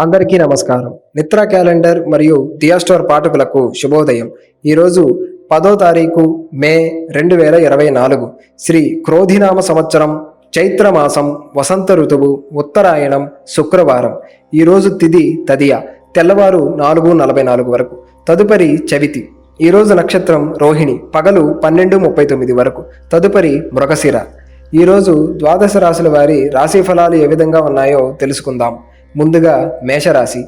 అందరికీ నమస్కారం. మిత్ర క్యాలెండర్ మరియు దియా స్టోర్ పాఠకులకు శుభోదయం. ఈరోజు 10వ తారీఖు మే 2024 శ్రీ క్రోధినామ సంవత్సరం చైత్రమాసం వసంత ఋతువు ఉత్తరాయణం శుక్రవారం. ఈరోజు తిథి తదియ తెల్లవారు 4:44 వరకు. తదుపరి చవితి. ఈరోజు నక్షత్రం రోహిణి పగలు 12:39 వరకు. తదుపరి మృగశిర. ఈరోజు ద్వాదశ రాశుల వారి రాశి ఫలాలు ఏ విధంగా ఉన్నాయో తెలుసుకుందాం. ముందుగా మేషరాశి.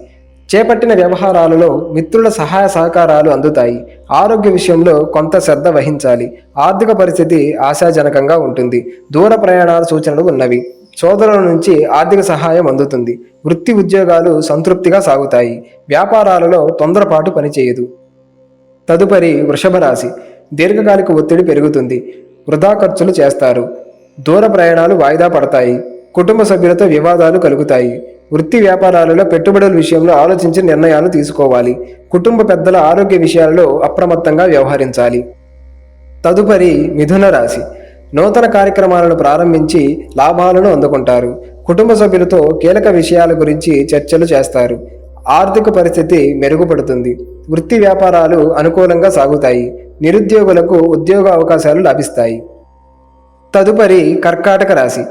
చేపట్టిన వ్యవహారాలలో మిత్రుల సహాయ సహకారాలు అందుతాయి. ఆరోగ్య విషయంలో కొంత శ్రద్ధ వహించాలి. ఆర్థిక పరిస్థితి ఆశాజనకంగా ఉంటుంది. దూర ప్రయాణాల సూచనలు ఉన్నవి. సోదరుల నుంచి ఆర్థిక సహాయం అందుతుంది. వృత్తి ఉద్యోగాలు సంతృప్తిగా సాగుతాయి. వ్యాపారాలలో తొందరపాటు పనిచేయదు. తదుపరి వృషభ రాశి. దీర్ఘకాలిక ఒత్తిడి పెరుగుతుంది. వృధా ఖర్చులు చేస్తారు. దూర ప్రయాణాలు వాయిదా పడతాయి. కుటుంబ సభ్యులతో వివాదాలు కలుగుతాయి. వృత్తి వ్యాపారాలలో పెట్టుబడుల విషయంలో ఆలోచించి నిర్ణయాలు తీసుకోవాలి. కుటుంబ పెద్దల ఆరోగ్య విషయాలలో అప్రమత్తంగా వ్యవహరించాలి. తదుపరి మిథున రాశి. నూతన కార్యక్రమాలను ప్రారంభించి లాభాలను అందుకుంటారు. కుటుంబ సభ్యులతో కీలక విషయాల గురించి చర్చలు చేస్తారు. ఆర్థిక పరిస్థితి మెరుగుపడుతుంది. వృత్తి వ్యాపారాలు అనుకూలంగా సాగుతాయి. నిరుద్యోగులకు ఉద్యోగ అవకాశాలు లభిస్తాయి. తదుపరి కర్కాటక రాశి.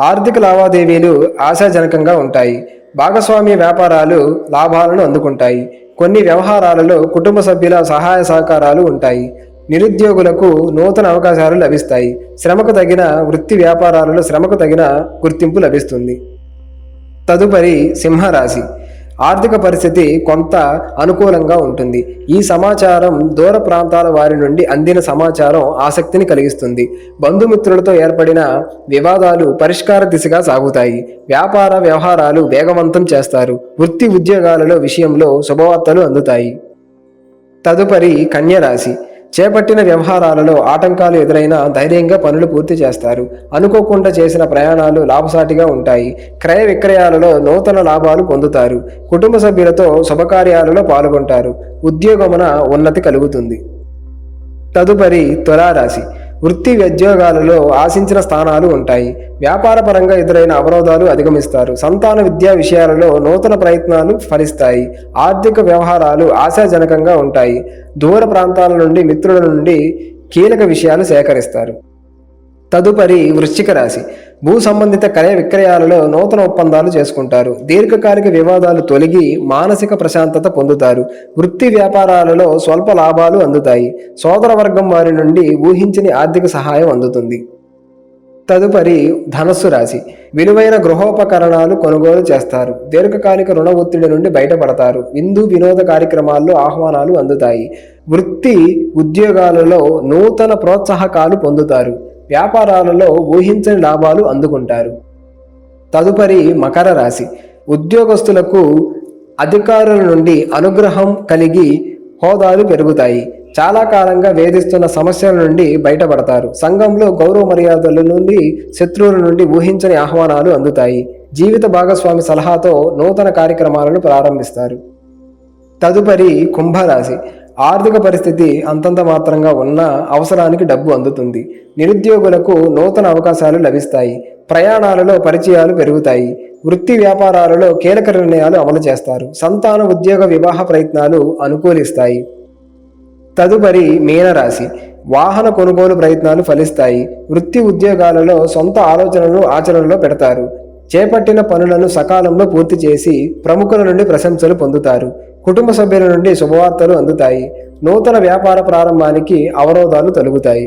ఆర్థిక లావాదేవీలు ఆశాజనకంగా ఉంటాయి. భాగస్వామ్య వ్యాపారాలు లాభాలను అందుకుంటాయి. కొన్ని వ్యవహారాలలో కుటుంబ సభ్యుల సహాయ సహకారాలు ఉంటాయి. నిరుద్యోగులకు నూతన అవకాశాలు లభిస్తాయి. శ్రమకు తగిన వృత్తి వ్యాపారాలలో శ్రమకు తగిన గుర్తింపు లభిస్తుంది. తదుపరి సింహరాశి. ఆర్థిక పరిస్థితి కొంత అనుకూలంగా ఉంటుంది. ఈ సమాచారం దూర ప్రాంతాల వారి నుండి అందిన సమాచారం ఆసక్తిని కలిగిస్తుంది. బంధుమిత్రులతో ఏర్పడిన వివాదాలు పరిష్కార దిశగా సాగుతాయి. వ్యాపార వ్యవహారాలు వేగవంతం చేస్తారు. వృత్తి ఉద్యోగాలలో విషయంలో శుభవార్తలు అందుతాయి. తదుపరి కన్యరాశి. చేపట్టిన వ్యవహారాలలో ఆటంకాలు ఎదురైనా ధైర్యంగా పనులు పూర్తి చేస్తారు. అనుకోకుండా చేసిన ప్రయాణాలు లాభసాటిగా ఉంటాయి. క్రయ విక్రయాలలో నూతన లాభాలు పొందుతారు. కుటుంబ సభ్యులతో శుభకార్యాలలో పాల్గొంటారు. ఉద్యోగమున ఉన్నతి కలుగుతుంది. తదుపరి తులారాశి. వృత్తి ఉద్యోగాలలో ఆశించిన స్థానాలు ఉంటాయి. వ్యాపార పరంగా ఎదురైన అవరోధాలు అధిగమిస్తారు. సంతాన విద్యా విషయాలలో నూతన ప్రయత్నాలు ఫలిస్తాయి. ఆర్థిక వ్యవహారాలు ఆశాజనకంగా ఉంటాయి. దూర ప్రాంతాల నుండి మిత్రుల నుండి కీలక విషయాలు సేకరిస్తారు. తదుపరి వృశ్చిక రాశి. భూ సంబంధిత క్రయ విక్రయాలలో నూతన ఒప్పందాలు చేసుకుంటారు. దీర్ఘకాలిక వివాదాలు తొలగి మానసిక ప్రశాంతత పొందుతారు. వృత్తి వ్యాపారాలలో స్వల్ప లాభాలు అందుతాయి. సోదర వర్గం వారి నుండి ఊహించని ఆర్థిక సహాయం అందుతుంది. తదుపరి ధనస్సు రాశి. విలువైన గృహోపకరణాలు కొనుగోలు చేస్తారు. దీర్ఘకాలిక రుణ ఒత్తిడి నుండి బయటపడతారు. విందు వినోద కార్యక్రమాల్లో ఆహ్వానాలు అందుతాయి. వృత్తి ఉద్యోగాలలో నూతన ప్రోత్సాహకాలు పొందుతారు. వ్యాపారాలలో ఊహించని లాభాలు అందుకుంటారు. తదుపరి మకర రాశి. ఉద్యోగస్తులకు అధికారుల నుండి అనుగ్రహం కలిగి హోదాలు పెరుగుతాయి. చాలా కాలంగా వేధిస్తున్న సమస్యల నుండి బయటపడతారు. సంఘంలో గౌరవ మర్యాదల నుండి శత్రువుల నుండి ఊహించని ఆహ్వానాలు అందుతాయి. జీవిత భాగస్వామి సలహాతో నూతన కార్యక్రమాలను ప్రారంభిస్తారు. తదుపరి కుంభరాశి. ఆర్థిక పరిస్థితి అంతంత మాత్రంగా ఉన్న అవసరానికి డబ్బు అందుతుంది. నిరుద్యోగులకు నూతన అవకాశాలు లభిస్తాయి. ప్రయాణాలలో పరిచయాలు పెరుగుతాయి. వృత్తి వ్యాపారాలలో కీలక నిర్ణయాలు అమలు చేస్తారు. సంతాన ఉద్యోగ వివాహ ప్రయత్నాలు అనుకూలిస్తాయి. తదుపరి మీనరాశి. వాహన కొనుగోలు ప్రయత్నాలు ఫలిస్తాయి. వృత్తి ఉద్యోగాలలో సొంత ఆలోచనలను ఆచరణలో పెడతారు. చేపట్టిన పనులను సకాలంలో పూర్తి చేసి ప్రముఖుల నుండి ప్రశంసలు పొందుతారు. కుటుంబ సభ్యుల నుండి శుభవార్తలు అందుతాయి. నూతన వ్యాపార ప్రారంభానికి అవరోధాలు తొలగుతాయి.